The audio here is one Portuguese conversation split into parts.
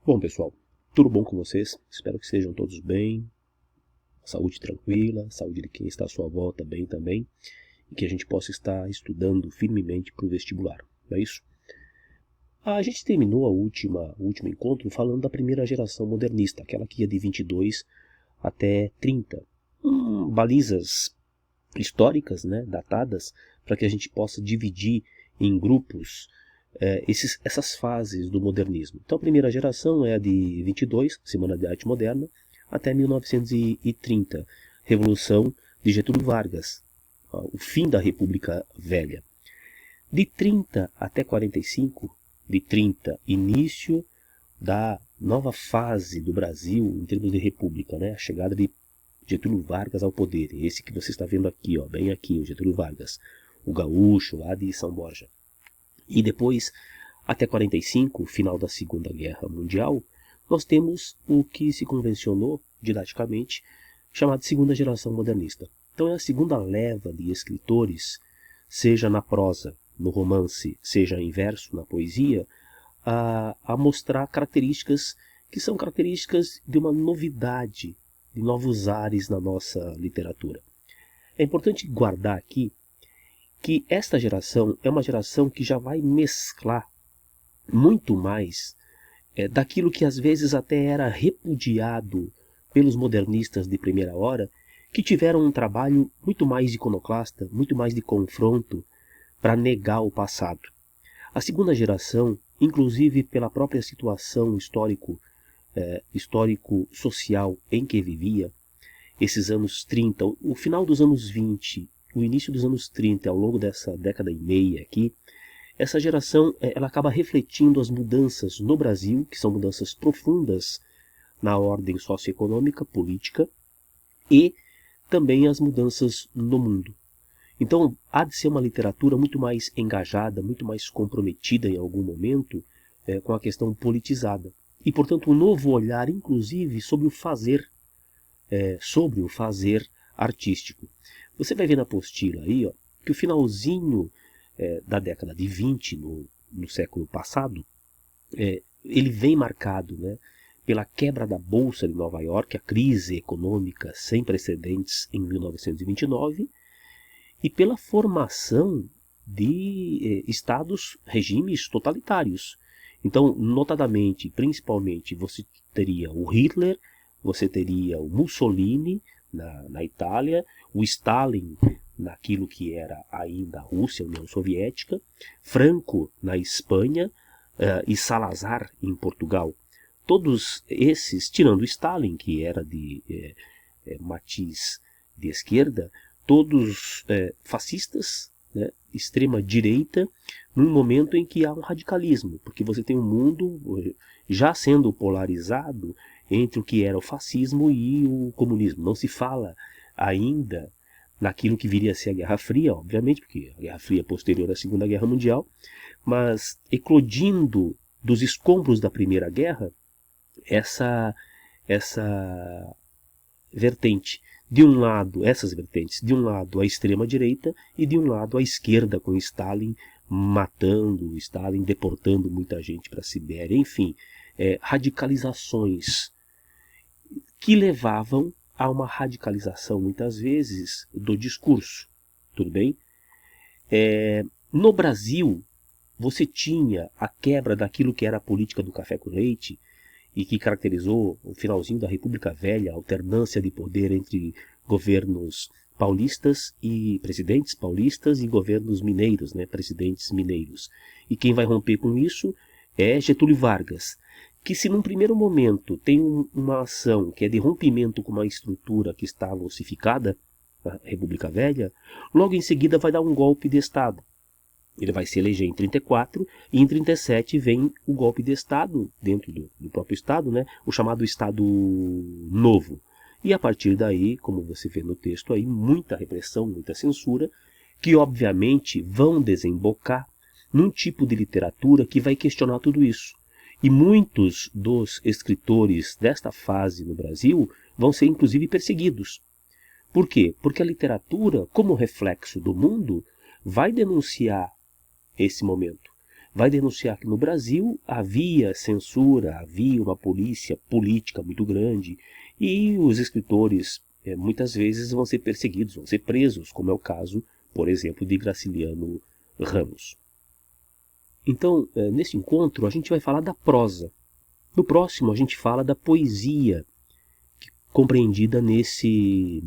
Bom, pessoal, tudo bom com vocês? Espero que estejam todos bem, saúde tranquila, saúde de quem está à sua volta bem também, e que a gente possa estar estudando firmemente para o vestibular, não é isso? A gente terminou o último encontro falando da primeira geração modernista, aquela que ia de 22 até 30. Balizas históricas, né, datadas, para que a gente possa dividir em grupos essas fases do modernismo. Então a primeira geração é a de 22, Semana de Arte Moderna, até 1930, Revolução de Getúlio Vargas, o fim da República Velha. De 30 até 45, de 30, início da nova fase do Brasil em termos de república, né? A chegada de Getúlio Vargas ao poder. Esse que você está vendo aqui, ó, bem aqui, o Getúlio Vargas, o gaúcho lá de São Borja. E depois, até 45, final da Segunda Guerra Mundial, nós temos o que se convencionou didaticamente chamado de segunda geração modernista. Então é a segunda leva de escritores, seja na prosa, no romance, seja em verso, na poesia, a mostrar características que são características de uma novidade, de novos ares na nossa literatura. É importante guardar aqui que esta geração é uma geração que já vai mesclar muito mais daquilo que às vezes até era repudiado pelos modernistas de primeira hora, que tiveram um trabalho muito mais iconoclasta, muito mais de confronto para negar o passado. A segunda geração, inclusive pela própria situação histórico-social em que vivia, esses anos 30, o final dos anos 20, o início dos anos 30, ao longo dessa década e meia aqui, essa geração ela acaba refletindo as mudanças no Brasil, que são mudanças profundas na ordem socioeconômica, política, e também as mudanças no mundo. Então, há de ser uma literatura muito mais engajada, muito mais comprometida em algum momento com a questão politizada. E, portanto, um novo olhar, inclusive, sobre o fazer artístico. Você vai ver na apostila aí, ó, que o finalzinho da década de 20, no século passado, ele vem marcado, né, pela quebra da Bolsa de Nova York, a crise econômica sem precedentes em 1929, e pela formação de estados, regimes totalitários. Então, notadamente, principalmente, você teria o Hitler, você teria o Mussolini na Itália, o Stalin naquilo que era ainda a Rússia, a União Soviética, Franco na Espanha e Salazar em Portugal. Todos esses, tirando Stalin, que era de matiz de esquerda, todos fascistas, né, extrema-direita, num momento em que há um radicalismo, porque você tem um mundo já sendo polarizado entre o que era o fascismo e o comunismo. Não se fala ainda naquilo que viria a ser a Guerra Fria, obviamente, porque a Guerra Fria é posterior à Segunda Guerra Mundial, mas eclodindo dos escombros da Primeira Guerra, essa vertente. De um lado, essas vertentes, de um lado a extrema-direita e de um lado a esquerda, com Stalin matando, Stalin deportando muita gente para a Sibéria, enfim, radicalizações que levavam a uma radicalização, muitas vezes, do discurso. Tudo bem? No Brasil, você tinha a quebra daquilo que era a política do café com leite, e que caracterizou o finalzinho da República Velha, a alternância de poder entre governos paulistas e presidentes paulistas e governos mineiros, né, presidentes mineiros. E quem vai romper com isso é Getúlio Vargas, que se num primeiro momento tem uma ação que é de rompimento com uma estrutura que estava ossificada, a República Velha, logo em seguida vai dar um golpe de Estado. Ele vai se eleger em 34 e em 37 vem o golpe de Estado, dentro do próprio Estado, né, o chamado Estado Novo. E a partir daí, como você vê no texto aí, muita repressão, muita censura, que obviamente vão desembocar num tipo de literatura que vai questionar tudo isso. E muitos dos escritores desta fase no Brasil vão ser inclusive perseguidos. Por quê? Porque a literatura, como reflexo do mundo, vai denunciar esse momento. vai denunciar que no Brasil havia censura, havia uma polícia política muito grande e os escritores muitas vezes vão ser perseguidos, vão ser presos, como é o caso, por exemplo, de Graciliano Ramos. Então, nesse encontro, a gente vai falar da prosa. No próximo, a gente fala da poesia, compreendida nesse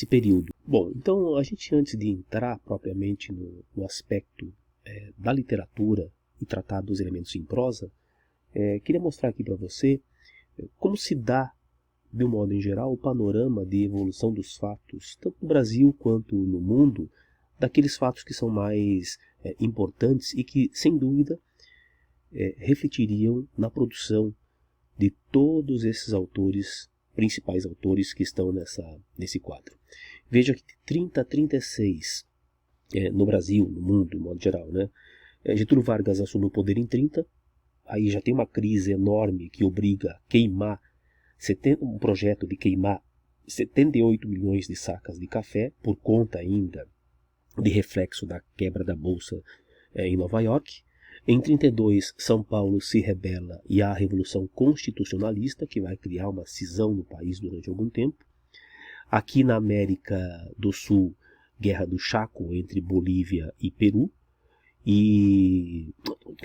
período. Bom, então, a gente, antes de entrar propriamente no aspecto da literatura e tratar dos elementos em prosa, queria mostrar aqui para você como se dá, de um modo em geral, o panorama de evolução dos fatos, tanto no Brasil quanto no mundo, daqueles fatos que são mais importantes e que, sem dúvida, refletiriam na produção de todos esses autores, principais autores que estão nesse quadro. Veja que de 30 a 36, no Brasil, no mundo, de modo geral, né? Getúlio Vargas assume o poder em 30, aí já tem uma crise enorme que obriga a queimar, um projeto de queimar 78 milhões de sacas de café, por conta ainda de reflexo da quebra da Bolsa em Nova York. Em 32, São Paulo se rebela e há a Revolução Constitucionalista, que vai criar uma cisão no país durante algum tempo. Aqui na América do Sul, Guerra do Chaco entre Bolívia e Peru.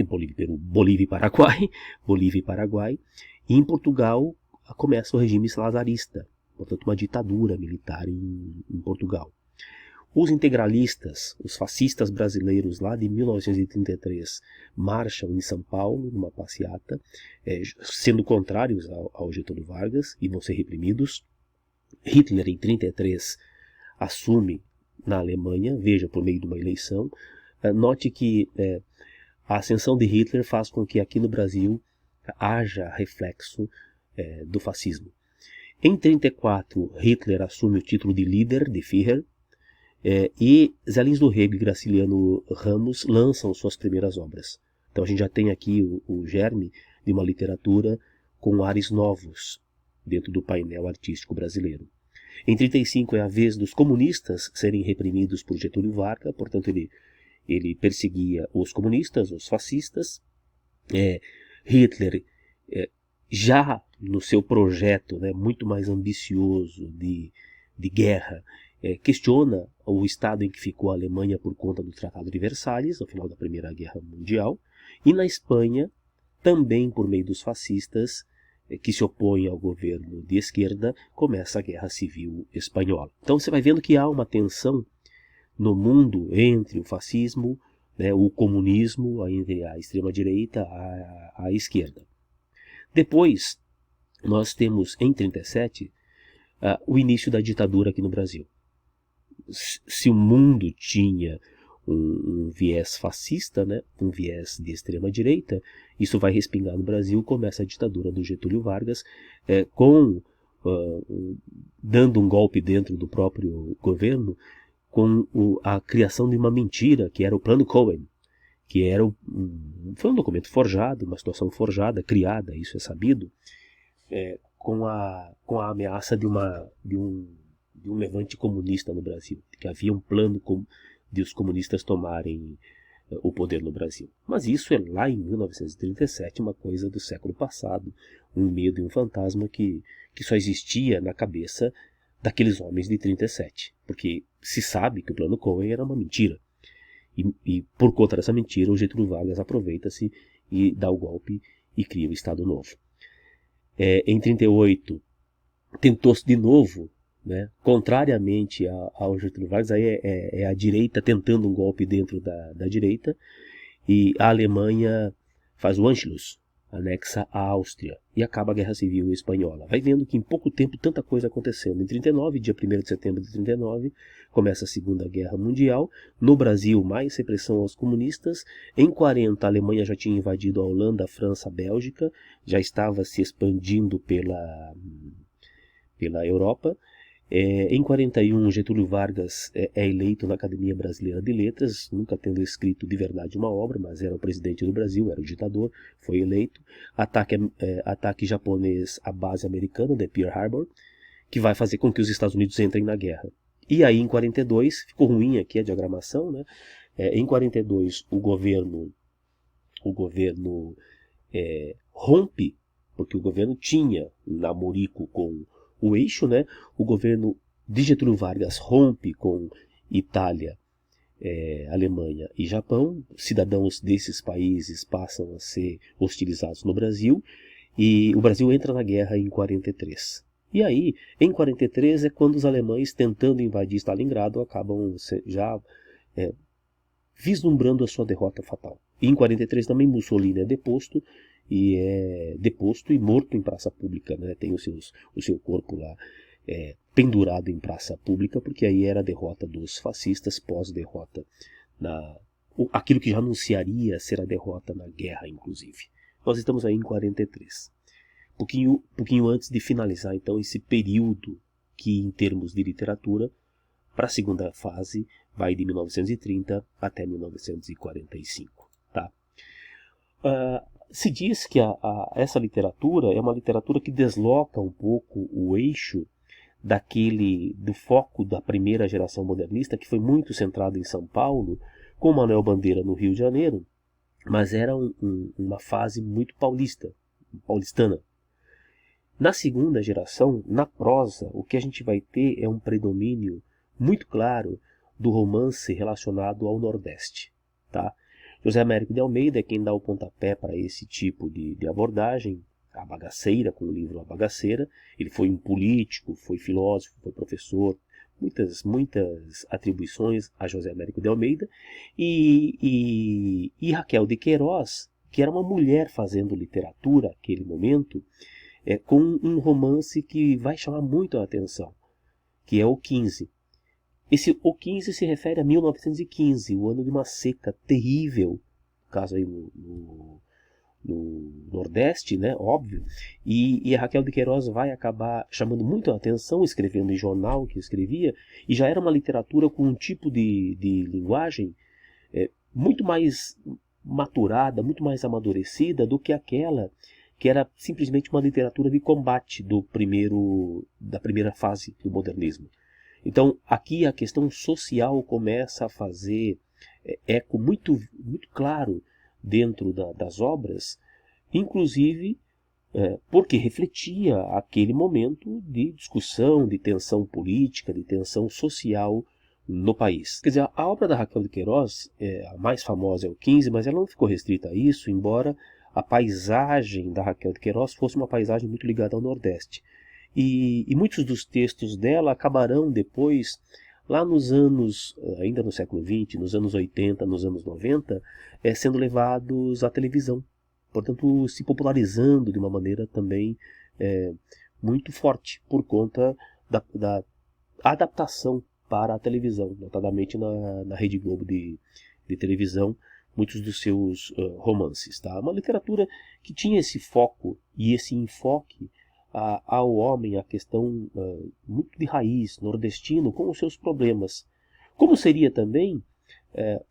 Bolívia e Paraguai. Bolívia e Paraguai. E em Portugal começa o regime salazarista, portanto uma ditadura militar em Portugal. Os integralistas, os fascistas brasileiros lá de 1933, marcham em São Paulo numa passeata, sendo contrários ao Getúlio Vargas e vão ser reprimidos. Hitler, em 1933, assume na Alemanha, veja, por meio de uma eleição. Note que a ascensão de Hitler faz com que aqui no Brasil haja reflexo do fascismo. Em 1934, Hitler assume o título de líder, de Führer, e Zé Lins do Rego e Graciliano Ramos lançam suas primeiras obras. Então a gente já tem aqui o germe de uma literatura com ares novos dentro do painel artístico brasileiro. Em 1935 é a vez dos comunistas serem reprimidos por Getúlio Vargas, portanto ele perseguia os comunistas, os fascistas. Hitler, já no seu projeto muito mais ambicioso de guerra, questiona o estado em que ficou a Alemanha por conta do Tratado de Versalhes, no final da Primeira Guerra Mundial, e na Espanha, também por meio dos fascistas, que se opõem ao governo de esquerda, começa a Guerra Civil Espanhola. Então você vai vendo que há uma tensão no mundo entre o fascismo, o comunismo, entre a extrema-direita e a esquerda. Depois, nós temos, em 1937, o início da ditadura aqui no Brasil. Se o mundo tinha um viés fascista, um viés de extrema-direita, isso vai respingar no Brasil, começa a ditadura do Getúlio Vargas, dando um golpe dentro do próprio governo, com a criação de uma mentira, que era o Plano Cohen, que foi um documento forjado, uma situação forjada, criada, isso é sabido, com a ameaça de um levante comunista no Brasil, que havia um plano de os comunistas tomarem o poder no Brasil. Mas isso é lá em 1937, uma coisa do século passado, um medo e um fantasma que só existia na cabeça daqueles homens de 37, porque se sabe que o Plano Cohen era uma mentira. E por conta dessa mentira, o Getúlio Vargas aproveita-se e dá o golpe e cria o Estado Novo. Em 1938, tentou-se de novo, contrariamente ao Getúlio Vargas, aí é a direita tentando um golpe dentro da direita, e a Alemanha faz o Anschluss, anexa a Áustria, e acaba a Guerra Civil Espanhola. Vai vendo que em pouco tempo tanta coisa acontecendo. Em 1939, dia 1º de setembro de 1939, começa a Segunda Guerra Mundial. No Brasil, mais repressão aos comunistas. Em 1940, a Alemanha já tinha invadido a Holanda, a França, a Bélgica, já estava se expandindo pela Europa. Em 1941, Getúlio Vargas é eleito na Academia Brasileira de Letras, nunca tendo escrito de verdade uma obra, mas era o presidente do Brasil, era o ditador, foi eleito. Ataque japonês à base americana, de Pearl Harbor, que vai fazer com que os Estados Unidos entrem na guerra. E aí, em 1942, ficou ruim aqui a diagramação, em 1942, o o governo rompe, porque o governo tinha namorico com o eixo, né? O governo de Getúlio Vargas rompe com Itália, Alemanha e Japão. Cidadãos desses países passam a ser hostilizados no Brasil e o Brasil entra na guerra em 43. E aí, em 43 é quando os alemães, tentando invadir Stalingrado, acabam já vislumbrando a sua derrota fatal. E em 43 também Mussolini é deposto e morto em praça pública, né? Tem o seu corpo lá pendurado em praça pública, porque aí era a derrota dos fascistas pós-derrota aquilo que já anunciaria ser a derrota na guerra, inclusive. Nós estamos aí em 43. Pouquinho antes de finalizar, então, esse período que, em termos de literatura, para a segunda fase, vai de 1930 até 1945. Tá? Se diz que essa literatura é uma literatura que desloca um pouco o eixo do foco da primeira geração modernista, que foi muito centrado em São Paulo, com Manuel Bandeira no Rio de Janeiro, mas era uma fase muito paulistana. Na segunda geração, na prosa, o que a gente vai ter é um predomínio muito claro do romance relacionado ao Nordeste. Tá? José Américo de Almeida é quem dá o pontapé para esse tipo de abordagem, a bagaceira, com o livro A Bagaceira. Ele foi um político, foi filósofo, foi professor, muitas atribuições a José Américo de Almeida, e Raquel de Queiroz, que era uma mulher fazendo literatura naquele momento, com um romance que vai chamar muito a atenção, que é O 15. Esse O 15 se refere a 1915, o ano de uma seca terrível, no caso aí no Nordeste, né, óbvio, e a Raquel de Queiroz vai acabar chamando muito a atenção, escrevendo em jornal que escrevia, e já era uma literatura com um tipo de linguagem muito mais maturada, muito mais amadurecida do que aquela que era simplesmente uma literatura de combate da primeira fase do modernismo. Então, aqui a questão social começa a fazer eco muito, muito claro dentro das obras, inclusive porque refletia aquele momento de discussão, de tensão política, de tensão social no país. Quer dizer, a obra da Raquel de Queiroz, a mais famosa é o 15, mas ela não ficou restrita a isso, embora a paisagem da Raquel de Queiroz fosse uma paisagem muito ligada ao Nordeste. E muitos dos textos dela acabarão depois, lá nos anos, ainda no século XX, nos anos 80, nos anos 90, sendo levados à televisão. Portanto, se popularizando de uma maneira também muito forte, por conta da adaptação para a televisão, notadamente na Rede Globo de televisão, muitos dos seus romances. Tá? Uma literatura que tinha esse foco e esse enfoque ao homem, a questão muito de raiz, nordestino, com os seus problemas. Como seria também,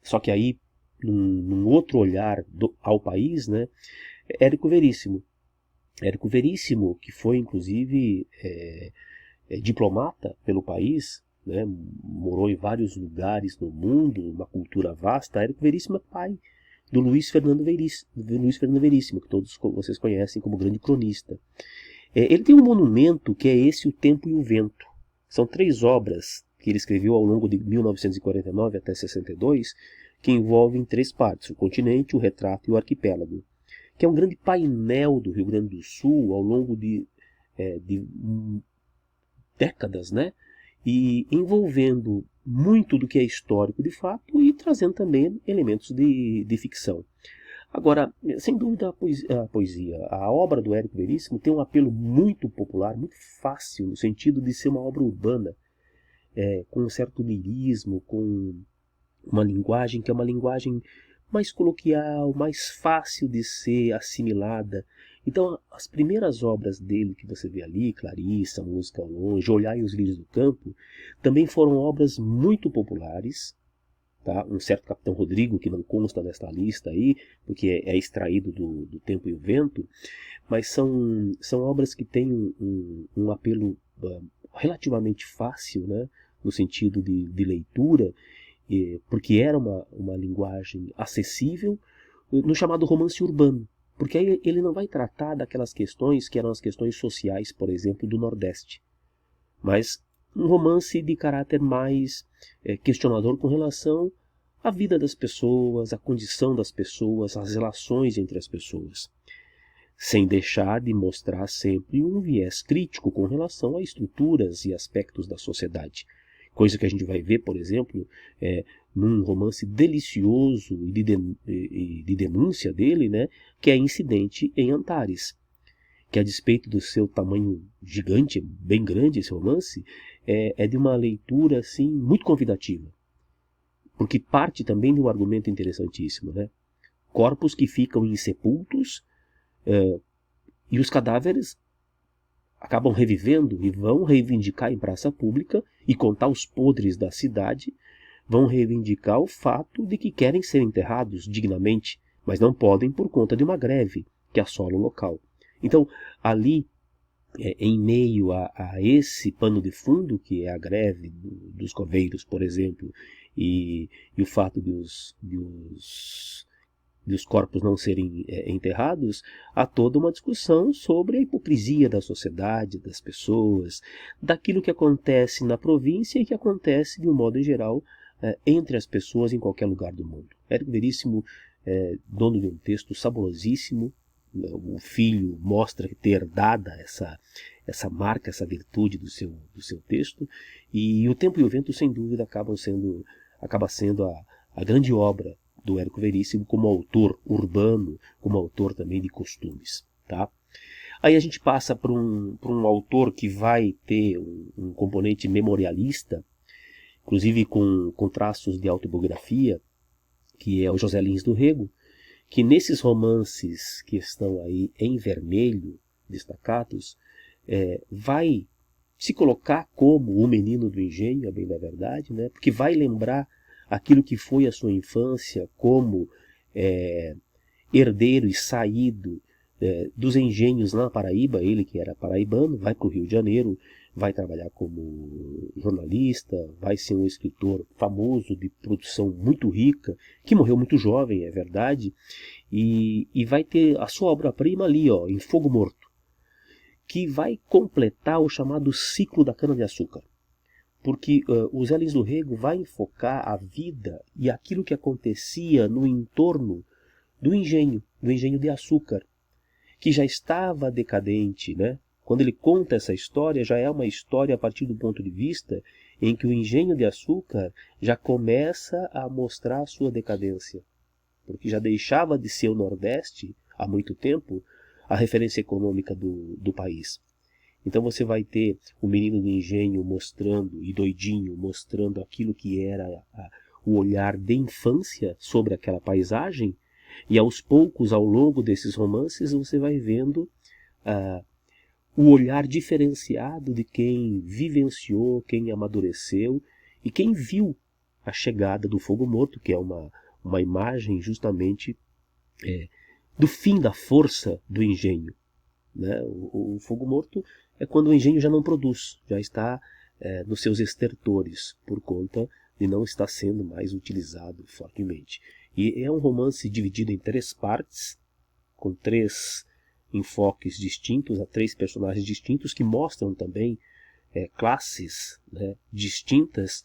só que aí num outro olhar ao país, né, Érico Veríssimo. Érico Veríssimo, que foi inclusive diplomata pelo país, né, morou em vários lugares no mundo, uma cultura vasta. Érico Veríssimo é pai do Luiz Fernando Veríssimo, que todos vocês conhecem como grande cronista. Ele tem um monumento que é esse O Tempo e o Vento. São 3 obras que ele escreveu ao longo de 1949 até 62, que envolvem 3 partes: o continente, o retrato e o arquipélago, que é um grande painel do Rio Grande do Sul ao longo de décadas, né? E envolvendo muito do que é histórico de fato e trazendo também elementos de ficção. Agora, sem dúvida, a poesia, a obra do Érico Veríssimo tem um apelo muito popular, muito fácil, no sentido de ser uma obra urbana, com um certo lirismo, com uma linguagem que é uma linguagem mais coloquial, mais fácil de ser assimilada. Então, as primeiras obras dele que você vê ali, Clarissa, Música ao Longe, Olhai os Lírios do Campo, também foram obras muito populares. Tá? Um certo Capitão Rodrigo, que não consta nesta lista aí, porque é extraído do Tempo e o Vento, mas são obras que têm um apelo relativamente fácil, né? No sentido de leitura, porque era uma linguagem acessível, no chamado romance urbano, porque aí ele não vai tratar daquelas questões que eram as questões sociais, por exemplo, do Nordeste, mas um romance de caráter mais questionador com relação à vida das pessoas, à condição das pessoas, às relações entre as pessoas, sem deixar de mostrar sempre um viés crítico com relação a estruturas e aspectos da sociedade. Coisa que a gente vai ver, por exemplo, num romance delicioso e de denúncia dele, né, que é Incidente em Antares, que a despeito do seu tamanho gigante, bem grande esse romance, é de uma leitura assim, muito convidativa, porque parte também de um argumento interessantíssimo, né? Corpos que ficam insepultos, e os cadáveres acabam revivendo e vão reivindicar em praça pública e contar os podres da cidade, vão reivindicar o fato de que querem ser enterrados dignamente, mas não podem por conta de uma greve que assola o local. Então, ali, em meio a esse pano de fundo, que é a greve dos coveiros, por exemplo, e o fato de os corpos não serem enterrados, há toda uma discussão sobre a hipocrisia da sociedade, das pessoas, daquilo que acontece na província e que acontece, de um modo geral, entre as pessoas em qualquer lugar do mundo. Érico Veríssimo, dono de um texto saborosíssimo, o filho mostra ter herdada essa marca, essa virtude do seu texto, e O Tempo e o Vento, sem dúvida, acaba sendo a grande obra do Érico Veríssimo como autor urbano, como autor também de costumes. Tá? Aí a gente passa para um autor que vai ter um componente memorialista, inclusive com traços de autobiografia, que é o José Lins do Rego, que nesses romances que estão aí em vermelho, destacados, vai se colocar como o menino do engenho, a bem da verdade, né? Porque vai lembrar aquilo que foi a sua infância como herdeiro e saído dos engenhos na Paraíba. Ele que era paraibano, vai para o Rio de Janeiro, vai trabalhar como jornalista, vai ser um escritor famoso, de produção muito rica, que morreu muito jovem, é verdade, e vai ter a sua obra-prima ali, ó, em Fogo Morto, que vai completar o chamado ciclo da cana-de-açúcar. Porque o Zé Lins do Rego vai enfocar a vida e aquilo que acontecia no entorno do engenho de açúcar, que já estava decadente, né? Quando ele conta essa história, já é uma história a partir do ponto de vista em que o engenho de açúcar já começa a mostrar a sua decadência, porque já deixava de ser o Nordeste, há muito tempo, a referência econômica do país. Então você vai ter o menino do engenho mostrando, e doidinho, mostrando aquilo que era o olhar de infância sobre aquela paisagem, e aos poucos, ao longo desses romances, você vai vendo o olhar diferenciado de quem vivenciou, quem amadureceu e quem viu a chegada do fogo morto, que é uma imagem justamente do fim da força do engenho. Né? O fogo morto é quando o engenho já não produz, já está nos seus estertores, por conta de não estar sendo mais utilizado fortemente. E é um romance dividido em 3 partes, com 3 enfoques distintos, a 3 personagens distintos, que mostram também classes, né, distintas,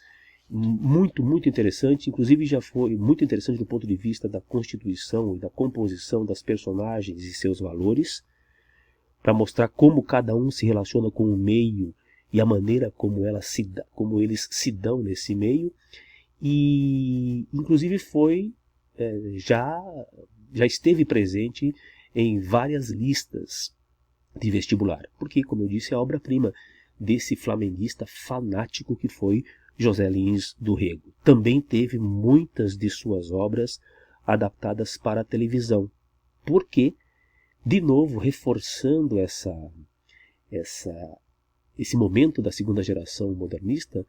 muito, muito interessante. Inclusive já foi muito interessante do ponto de vista da constituição e da composição das personagens e seus valores, para mostrar como cada um se relaciona com o meio e a maneira como eles se dão nesse meio. E inclusive já esteve presente em várias listas de vestibular, porque, como eu disse, é a obra-prima desse flamenguista fanático que foi José Lins do Rego. Também teve muitas de suas obras adaptadas para a televisão, porque, de novo, reforçando esse momento da segunda geração modernista,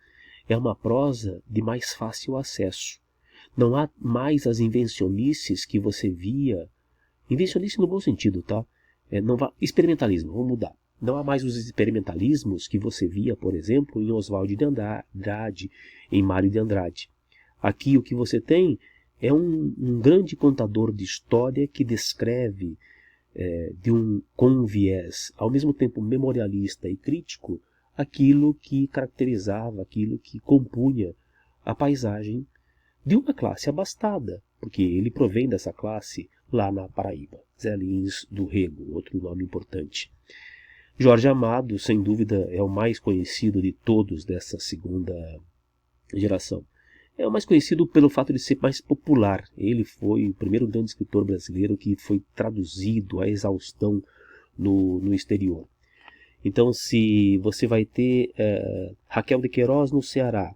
é uma prosa de mais fácil acesso. Não há mais as invencionices que você via, invencionice no bom sentido, tá? Experimentalismo, vamos mudar. Não há mais os experimentalismos que você via, por exemplo, em Oswald de Andrade, em Mário de Andrade. Aqui o que você tem é um grande contador de história que descreve com um viés ao mesmo tempo memorialista e crítico aquilo que caracterizava, aquilo que compunha a paisagem de uma classe abastada, porque ele provém dessa classe lá na Paraíba. Zé Lins do Rego, outro nome importante. Jorge Amado, sem dúvida, é o mais conhecido de todos dessa segunda geração. É o mais conhecido pelo fato de ser mais popular. Ele foi o primeiro grande escritor brasileiro que foi traduzido à exaustão no exterior. Então, se você vai ter Raquel de Queiroz no Ceará,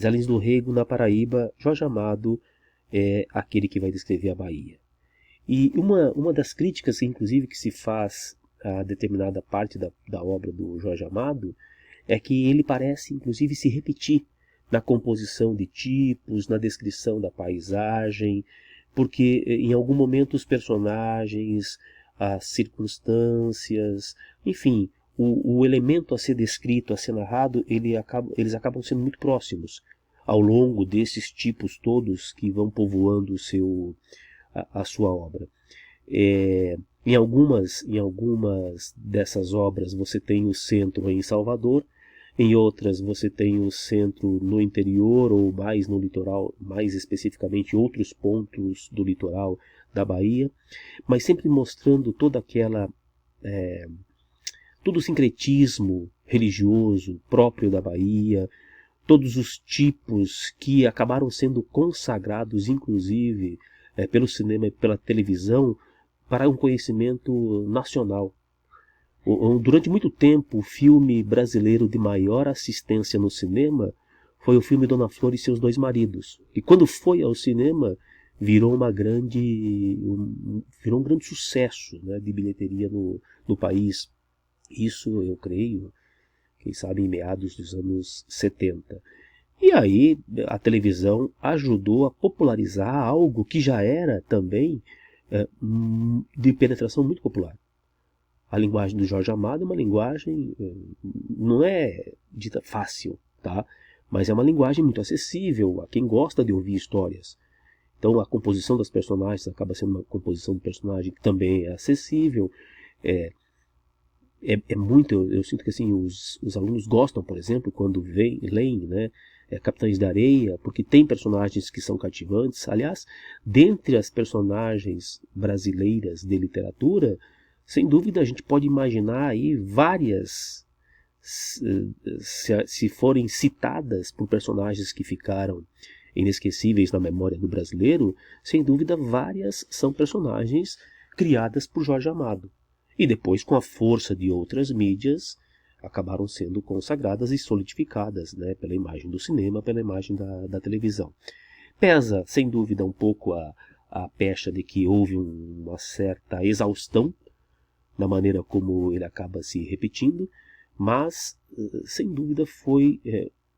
Zé Lins do Rego na Paraíba, Jorge Amado é aquele que vai descrever a Bahia. E uma das críticas, inclusive, que se faz a determinada parte da obra do Jorge Amado é que ele parece, inclusive, se repetir na composição de tipos, na descrição da paisagem, porque em algum momento os personagens, as circunstâncias, enfim, o elemento a ser descrito, a ser narrado, eles acabam sendo muito próximos ao longo desses tipos todos que vão povoando a sua obra. Em algumas dessas obras você tem o centro em Salvador, em outras você tem o centro no interior ou mais no litoral, mais especificamente outros pontos do litoral da Bahia, mas sempre mostrando todo o sincretismo religioso próprio da Bahia, todos os tipos que acabaram sendo consagrados, inclusive, pelo cinema e pela televisão, para um conhecimento nacional. Durante muito tempo, o filme brasileiro de maior assistência no cinema foi o filme Dona Flor e Seus Dois Maridos. E quando foi ao cinema, virou um grande sucesso, né, de bilheteria no país. Isso, eu creio, quem sabe em meados dos anos 70. E aí a televisão ajudou a popularizar algo que já era também de penetração muito popular. A linguagem do Jorge Amado é uma linguagem, não é dita fácil, tá? Mas é uma linguagem muito acessível a quem gosta de ouvir histórias. Então a composição das personagens acaba sendo uma composição de personagem que também é acessível. Muito, eu sinto que assim, os alunos gostam, por exemplo, quando leem, né, Capitães da Areia, porque tem personagens que são cativantes. Aliás, dentre as personagens brasileiras de literatura, sem dúvida a gente pode imaginar aí várias, se forem citadas por personagens que ficaram inesquecíveis na memória do brasileiro, sem dúvida várias são personagens criadas por Jorge Amado. E depois, com a força de outras mídias, acabaram sendo consagradas e solidificadas, né, pela imagem do cinema, pela imagem da televisão. Pesa, sem dúvida, um pouco a pecha de que houve uma certa exaustão na maneira como ele acaba se repetindo, mas, sem dúvida, foi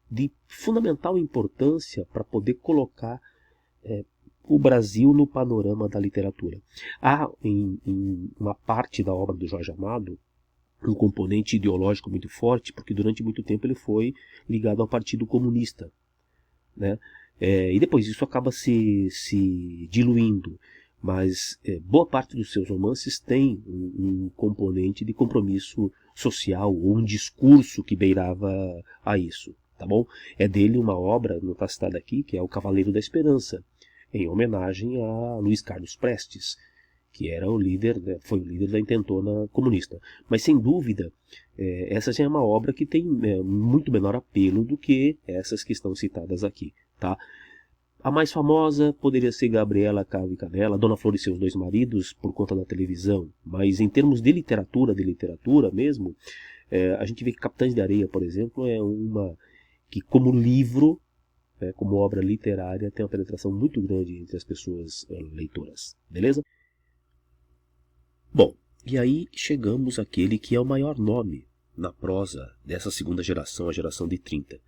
de fundamental importância para poder colocar o Brasil no panorama da literatura. Há em uma parte da obra do Jorge Amado um componente ideológico muito forte, porque durante muito tempo ele foi ligado ao Partido Comunista, né? E depois isso acaba se diluindo, mas boa parte dos seus romances tem um componente de compromisso social, ou um discurso que beirava a isso, tá bom? É dele uma obra, não está citada aqui, que é O Cavaleiro da Esperança, em homenagem a Luiz Carlos Prestes, que era o líder, né, foi o líder da intentona comunista. Mas sem dúvida, essa já é uma obra que tem muito menor apelo do que essas que estão citadas aqui, tá? A mais famosa poderia ser Gabriela Cravo e Canela, Dona Flor e Seus Dois Maridos, por conta da televisão. Mas em termos de literatura mesmo, a gente vê que Capitães de Areia, por exemplo, é uma que, como livro, como obra literária, tem uma penetração muito grande entre as pessoas leitoras. Beleza? Bom, e aí chegamos àquele que é o maior nome na prosa dessa segunda geração, a geração de 30.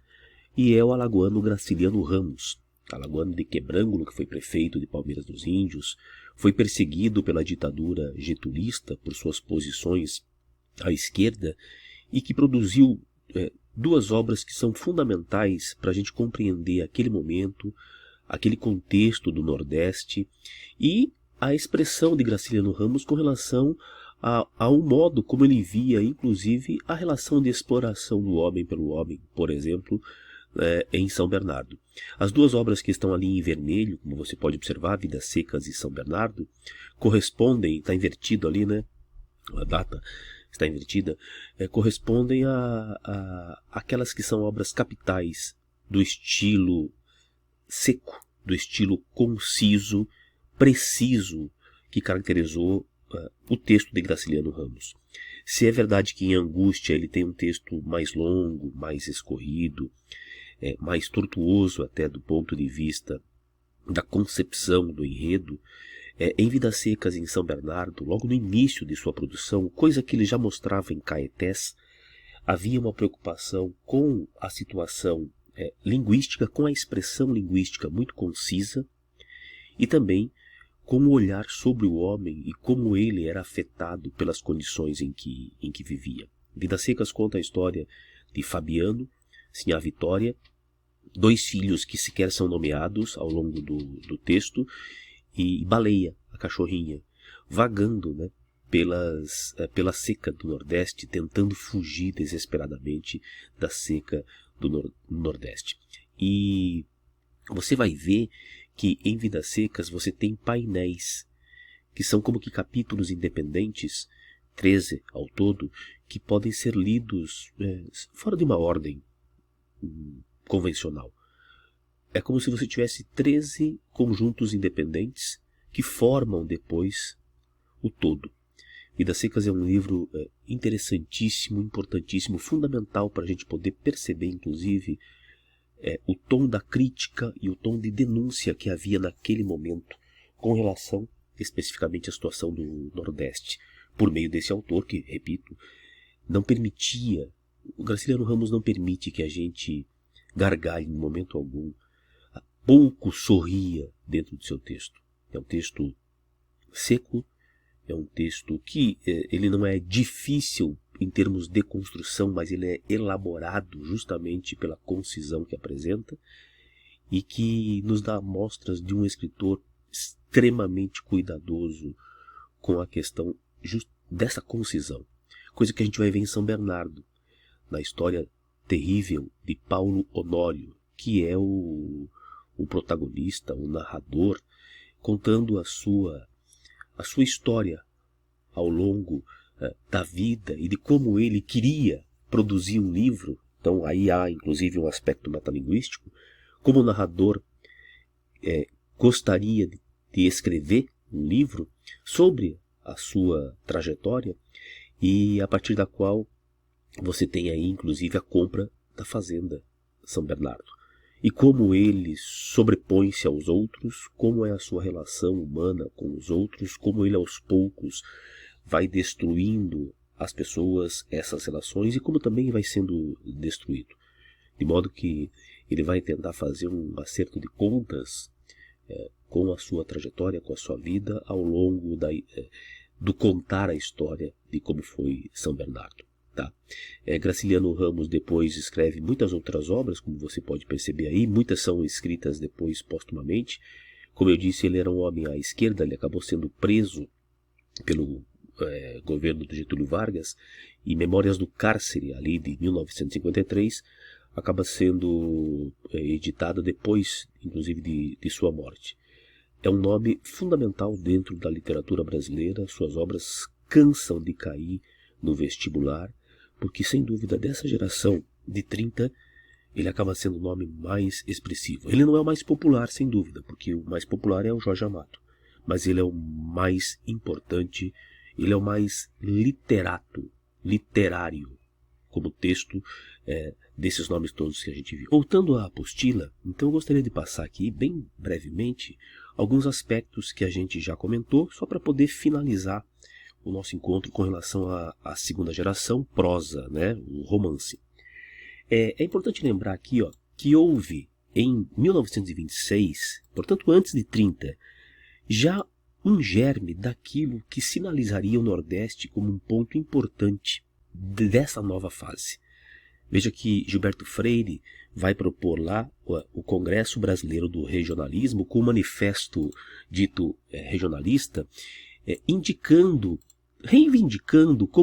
E é o alagoano Graciliano Ramos, alagoano de Quebrangulo, que foi prefeito de Palmeiras dos Índios, foi perseguido pela ditadura getulista por suas posições à esquerda e que produziu duas obras que são fundamentais para a gente compreender aquele momento, aquele contexto do Nordeste e a expressão de Graciliano Ramos com relação ao modo como ele via, inclusive, a relação de exploração do homem pelo homem, por exemplo, em São Bernardo. As duas obras que estão ali em vermelho, como você pode observar, Vidas Secas e São Bernardo, correspondem, está invertido ali, né? A data está invertida, correspondem a aquelas que são obras capitais do estilo seco, do estilo conciso, preciso, que caracterizou o texto de Graciliano Ramos. Se é verdade que em Angústia ele tem um texto mais longo, mais escorrido, mais tortuoso até do ponto de vista da concepção do enredo, em Vidas Secas e em São Bernardo, logo no início de sua produção, coisa que ele já mostrava em Caetés, havia uma preocupação com a situação linguística, com a expressão linguística muito concisa, e também com o olhar sobre o homem e como ele era afetado pelas condições em que vivia. Vidas Secas conta a história de Fabiano, Sinhá Vitória, dois filhos que sequer são nomeados ao longo do texto, e Baleia, a cachorrinha, vagando, né, pela seca do Nordeste, tentando fugir desesperadamente da seca do Nordeste. E você vai ver que em Vidas Secas você tem painéis, que são como que capítulos independentes, 13 ao todo, que podem ser lidos fora de uma ordem convencional. É como se você tivesse 13 conjuntos independentes que formam depois o todo. Vidas Secas é um livro interessantíssimo, importantíssimo, fundamental para a gente poder perceber, inclusive, o tom da crítica e o tom de denúncia que havia naquele momento com relação especificamente à situação do Nordeste, por meio desse autor que, repito, não permitia, o Graciliano Ramos não permite que a gente gargalhe em momento algum, pouco sorria dentro do seu texto. É um texto seco, é um texto que ele não é difícil em termos de construção, mas ele é elaborado justamente pela concisão que apresenta e que nos dá amostras de um escritor extremamente cuidadoso com a questão dessa concisão. Coisa que a gente vai ver em São Bernardo, na história terrível de Paulo Honório, que é o protagonista, o narrador, contando a sua história ao longo da vida e de como ele queria produzir um livro. Então aí há inclusive um aspecto metalinguístico, como o narrador gostaria de escrever um livro sobre a sua trajetória, e a partir da qual você tem aí inclusive a compra da fazenda São Bernardo. E como ele sobrepõe-se aos outros, como é a sua relação humana com os outros, como ele aos poucos vai destruindo as pessoas, essas relações, e como também vai sendo destruído. De modo que ele vai tentar fazer um acerto de contas com a sua trajetória, com a sua vida, ao longo do contar a história de como foi São Bernardo. Tá? Graciliano Ramos depois escreve muitas outras obras, como você pode perceber aí, muitas são escritas depois póstumamente. Como eu disse, ele era um homem à esquerda, ele acabou sendo preso pelo governo do Getúlio Vargas, e Memórias do Cárcere, ali de 1953, acaba sendo editada depois, inclusive, de sua morte. É um nome fundamental dentro da literatura brasileira, suas obras cansam de cair no vestibular, porque sem dúvida dessa geração de 30, ele acaba sendo o nome mais expressivo. Ele não é o mais popular, sem dúvida, porque o mais popular é o Jorge Amado, mas ele é o mais importante, ele é o mais literário, como texto desses nomes todos que a gente viu. Voltando à apostila, então eu gostaria de passar aqui, bem brevemente, alguns aspectos que a gente já comentou, só para poder finalizar o nosso encontro com relação à segunda geração, prosa, né, o romance. É importante lembrar aqui que houve, em 1926, portanto antes de 30, já um germe daquilo que sinalizaria o Nordeste como um ponto importante dessa nova fase. Veja que Gilberto Freire vai propor lá o Congresso Brasileiro do Regionalismo com um manifesto dito regionalista, reivindicando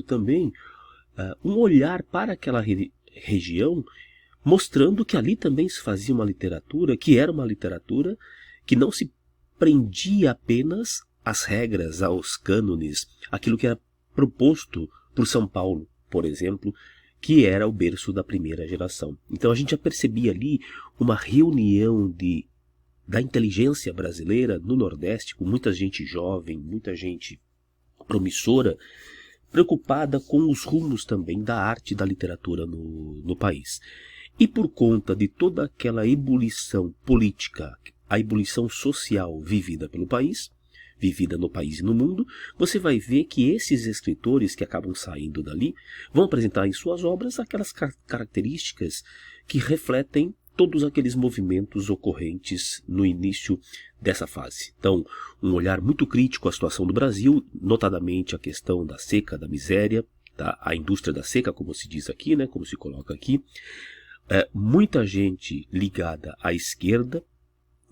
também um olhar para aquela região, mostrando que ali também se fazia uma literatura, que era uma literatura que não se prendia apenas às regras, aos cânones, aquilo que era proposto por São Paulo, por exemplo, que era o berço da primeira geração. Então a gente já percebia ali uma reunião da inteligência brasileira no Nordeste, com muita gente jovem, muita gente promissora, preocupada com os rumos também da arte e da literatura no país. E por conta de toda aquela ebulição política, a ebulição social vivida pelo país, vivida no país e no mundo, você vai ver que esses escritores que acabam saindo dali vão apresentar em suas obras aquelas características que refletem todos aqueles movimentos ocorrentes no início dessa fase. Então, um olhar muito crítico à situação do Brasil, notadamente a questão da seca, da miséria, a indústria da seca, como se diz aqui, né, como se coloca aqui. Muita gente ligada à esquerda,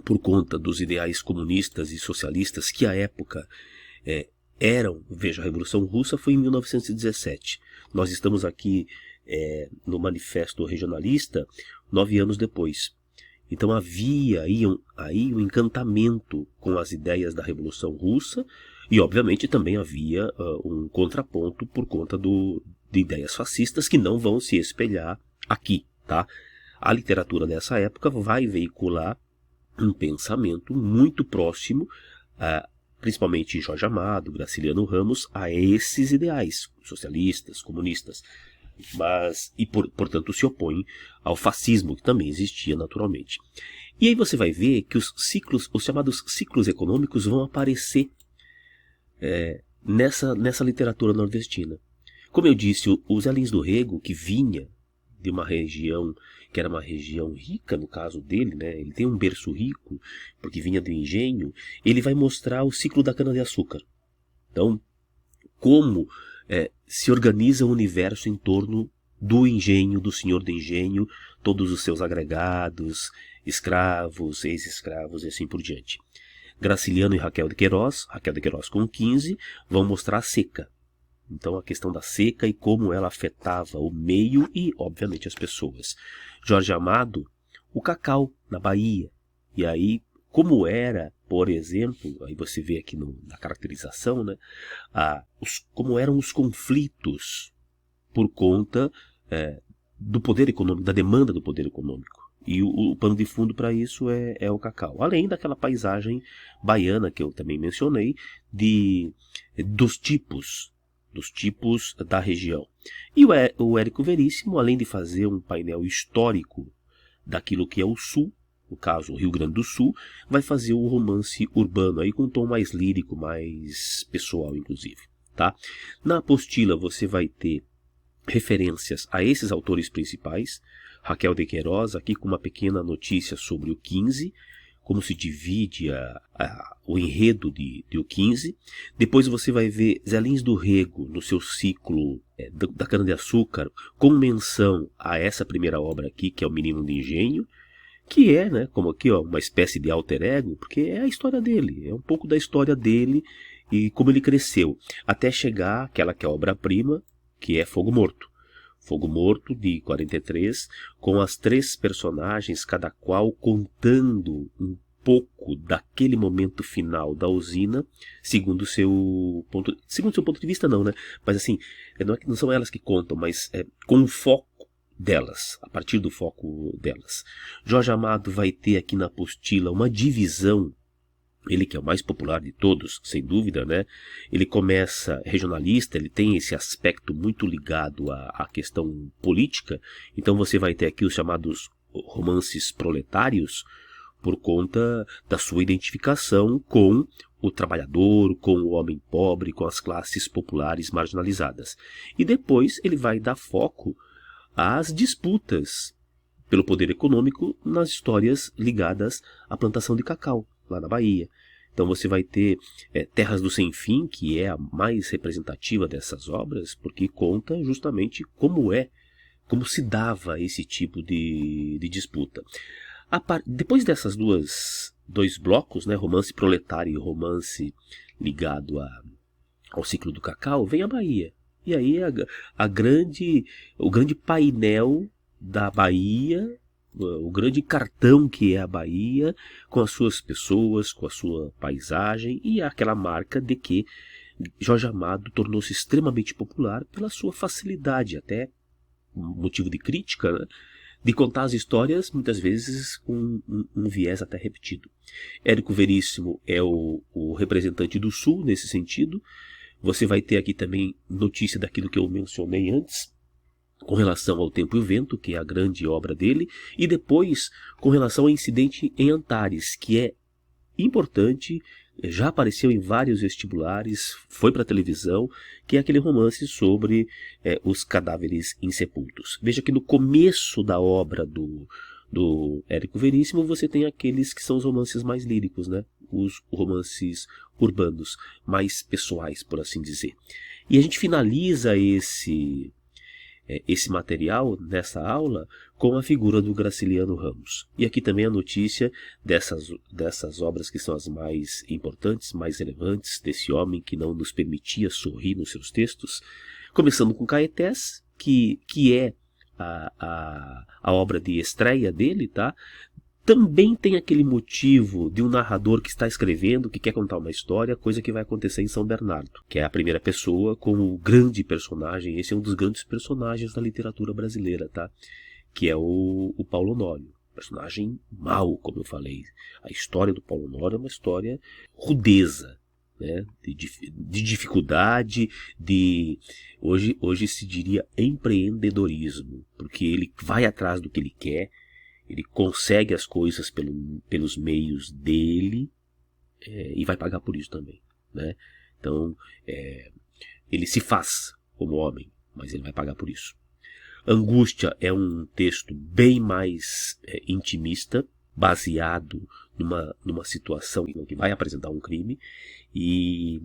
por conta dos ideais comunistas e socialistas que à época eram, veja, a Revolução Russa foi em 1917. Nós estamos aqui no Manifesto Regionalista 9 anos depois. Então havia aí um encantamento com as ideias da Revolução Russa e obviamente também havia um contraponto por conta de ideias fascistas que não vão se espelhar aqui, tá? A literatura dessa época vai veicular um pensamento muito próximo, principalmente Jorge Amado, Graciliano Ramos, a esses ideais socialistas, comunistas, portanto se opõe ao fascismo, que também existia naturalmente. E aí você vai ver que os chamados ciclos econômicos vão aparecer nessa literatura nordestina. Como eu disse, o Zé Lins do Rego, que vinha de uma região que era uma região rica, no caso dele, né? Ele tem um berço rico, porque vinha do engenho, ele vai mostrar o ciclo da cana-de-açúcar. Então, como se organiza o universo em torno do engenho, do senhor do engenho, todos os seus agregados, escravos, ex-escravos e assim por diante. Graciliano e Raquel de Queiroz com 15, vão mostrar a seca. Então a questão da seca e como ela afetava o meio e, obviamente, as pessoas. Jorge Amado, o cacau na Bahia. E aí, como era, por exemplo, aí você vê aqui na caracterização, né, como eram os conflitos por conta do poder econômico, da demanda do poder econômico. E o pano de fundo para isso é o cacau. Além daquela paisagem baiana que eu também mencionei, dos tipos da região. E o Érico Veríssimo, além de fazer um painel histórico daquilo que é o Sul, no caso o Rio Grande do Sul, vai fazer o romance urbano, aí com um tom mais lírico, mais pessoal inclusive. Tá? Na apostila você vai ter referências a esses autores principais, Raquel de Queiroz, aqui com uma pequena notícia sobre o 15, como se divide o enredo de o 15. Depois você vai ver Zé Lins do Rego, no seu ciclo da cana-de-açúcar, com menção a essa primeira obra aqui, que é o Menino de Engenho, que é, né, como aqui, ó, uma espécie de alter ego, porque é a história dele, é um pouco da história dele e como ele cresceu, até chegar àquela que é a obra-prima, que é Fogo Morto. Fogo Morto, de 43, com as 3 personagens, cada qual contando um pouco daquele momento final da usina, segundo o seu ponto de vista não, né? Mas assim, não são elas que contam, mas com o foco delas, a partir do foco delas. Jorge Amado vai ter aqui na apostila uma divisão, ele que é o mais popular de todos, sem dúvida, né? Ele começa regionalista, ele tem esse aspecto muito ligado à questão política, então você vai ter aqui os chamados romances proletários, por conta da sua identificação com o trabalhador, com o homem pobre, com as classes populares marginalizadas. E depois ele vai dar foco às disputas pelo poder econômico nas histórias ligadas à plantação de cacau, lá na Bahia. Então você vai ter Terras do Sem Fim, que é a mais representativa dessas obras, porque conta justamente como como se dava esse tipo de disputa. Depois dessas dois blocos, né, romance proletário e romance ligado ao ciclo do cacau, vem a Bahia. E aí o grande painel da Bahia, o grande cartão que é a Bahia, com as suas pessoas, com a sua paisagem e aquela marca de que Jorge Amado tornou-se extremamente popular pela sua facilidade, até motivo de crítica, né, de contar as histórias, muitas vezes com um viés até repetido. Érico Veríssimo é o representante do Sul nesse sentido. Você vai ter aqui também notícia daquilo que eu mencionei antes, com relação ao Tempo e o Vento, que é a grande obra dele, e depois com relação ao incidente em Antares, que é importante, já apareceu em vários vestibulares, foi para a televisão, que é aquele romance sobre os cadáveres insepultos. Veja que no começo da obra do Érico Veríssimo você tem aqueles que são os romances mais líricos, né? Os romances urbanos, mais pessoais, por assim dizer. E a gente finaliza esse material nessa aula com a figura do Graciliano Ramos. E aqui também a notícia dessas obras que são as mais importantes, mais relevantes, desse homem que não nos permitia sorrir nos seus textos, começando com Caetés, que é a obra de estreia dele, tá? Também tem aquele motivo de um narrador que está escrevendo, que quer contar uma história, coisa que vai acontecer em São Bernardo, que é a primeira pessoa como grande personagem. Esse é um dos grandes personagens da literatura brasileira, tá? Que é o Paulo Honório. Personagem mau, como eu falei. A história do Paulo Honório é uma história rudeza, né? De dificuldade, hoje se diria empreendedorismo, porque ele vai atrás do que ele quer. Ele consegue as coisas pelos meios dele e vai pagar por isso também, né? Então, ele se faz como homem, mas ele vai pagar por isso. Angústia é um texto bem mais intimista, baseado numa situação que vai apresentar um crime. E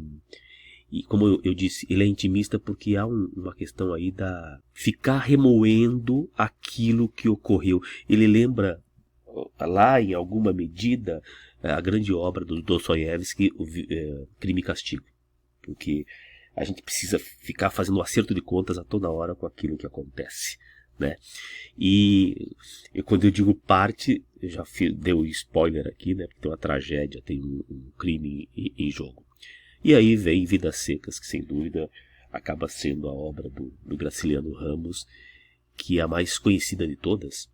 como eu disse, ele é intimista porque há uma questão aí da ficar remoendo aquilo que ocorreu. Ele lembra lá, em alguma medida, a grande obra do Dostoiévski, Crime e Castigo. Porque a gente precisa ficar fazendo um acerto de contas a toda hora com aquilo que acontece, né? E quando eu digo parte, eu já dei spoiler aqui, né? Porque tem uma tragédia, tem um crime em jogo. E aí vem Vidas Secas, que sem dúvida acaba sendo a obra do Graciliano Ramos, que é a mais conhecida de todas.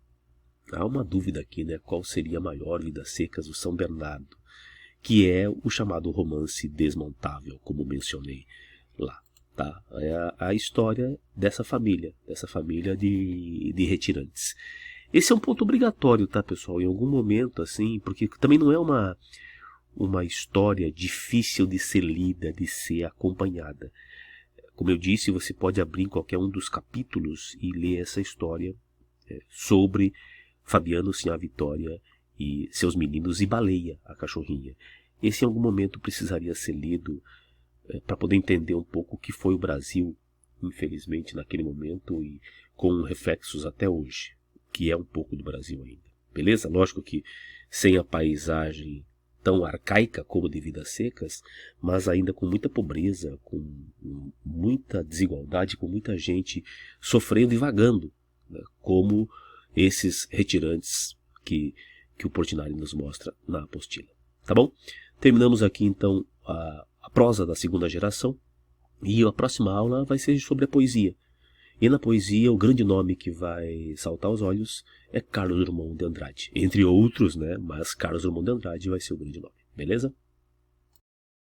Há uma dúvida aqui, né? Qual seria a maior, Vidas Secas ou São Bernardo? Que é o chamado romance desmontável, como mencionei lá. Tá? É a história dessa família de retirantes. Esse é um ponto obrigatório, tá, pessoal? Em algum momento, assim, porque também não é uma história difícil de ser lida, de ser acompanhada. Como eu disse, você pode abrir em qualquer um dos capítulos e ler essa história sobre Fabiano Sinhá Vitória e seus meninos e Baleia, a cachorrinha. Esse em algum momento precisaria ser lido para poder entender um pouco o que foi o Brasil, infelizmente, naquele momento e com reflexos até hoje, que é um pouco do Brasil ainda. Beleza? Lógico que sem a paisagem tão arcaica como de Vidas Secas, mas ainda com muita pobreza, com muita desigualdade, com muita gente sofrendo e vagando, né, como esses retirantes que o Portinari nos mostra na apostila. Tá bom? Terminamos aqui então a prosa da segunda geração e a próxima aula vai ser sobre a poesia. E na poesia, o grande nome que vai saltar aos olhos é Carlos Drummond de Andrade. Entre outros, né? Mas Carlos Drummond de Andrade vai ser o grande nome. Beleza?